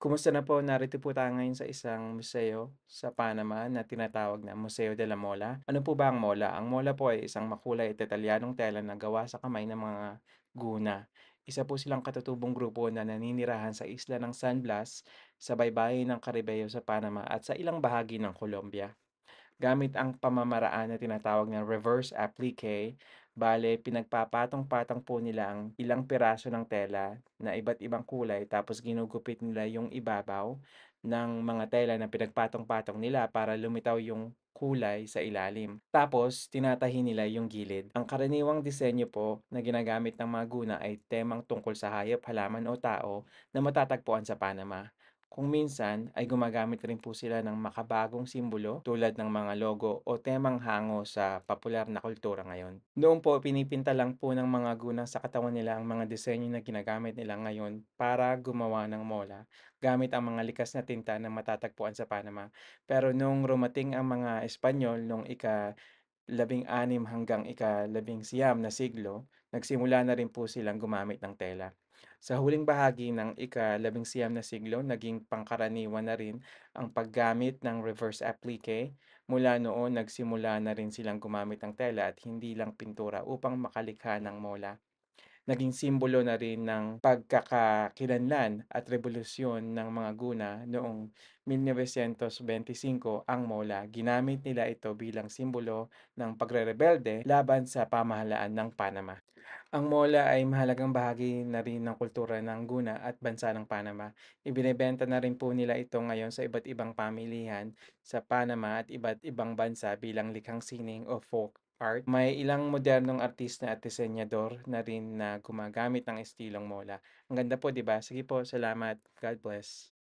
Kumusta na po? Narito po tayo ngayon sa isang museo sa Panama na tinatawag na Museo de la Mola. Ano po ba ang mola? Ang mola po ay isang makulay at detalyanong tela na gawa sa kamay ng mga guna. Isa po silang katutubong grupo na naninirahan sa isla ng San Blas, sa baybayin ng Caribeho sa Panama at sa ilang bahagi ng Colombia. Gamit ang pamamaraan na tinatawag na reverse applique, bale pinagpapatong-patong po nila ang ilang piraso ng tela na iba't ibang kulay tapos ginugupit nila yung ibabaw ng mga tela na pinagpatong-patong nila para lumitaw yung kulay sa ilalim. Tapos tinatahi nila yung gilid. Ang karaniwang disenyo po na ginagamit ng mga guna ay temang tungkol sa hayop, halaman o tao na matatagpuan sa Panama. Kung minsan ay gumagamit rin po sila ng makabagong simbolo tulad ng mga logo o temang hango sa popular na kultura ngayon. Noon po, pinipinta lang po ng mga gunang sa katawan nila ang mga disenyo na ginagamit nila ngayon para gumawa ng mola gamit ang mga likas na tinta na matatagpuan sa Panama. Pero nung rumating ang mga Espanyol nung ika-labing-anim hanggang ika-labing-siyam na siglo, nagsimula na rin po silang gumamit ng tela. Sa huling bahagi ng ika-labing-siyam na siglo, naging pangkaraniwan na rin ang paggamit ng reverse applique. Mula noon, nagsimula na rin silang gumamit ng tela at hindi lang pintura upang makalikha ng mola. Naging simbolo na rin ng pagkakakilanlan at rebolusyon ng mga guna noong 1925 ang mola. Ginamit nila ito bilang simbolo ng pagrerebelde laban sa pamahalaan ng Panama. Ang mola ay mahalagang bahagi na rin ng kultura ng Guna at bansa ng Panama. Ibinebenta na rin po nila ito ngayon sa iba't ibang pamilihan sa Panama at iba't ibang bansa bilang likhang sining o folk art. May ilang modernong artista at disenyador na rin na gumagamit ng estilong mola. Ang ganda po, di ba? Sige po, salamat. God bless.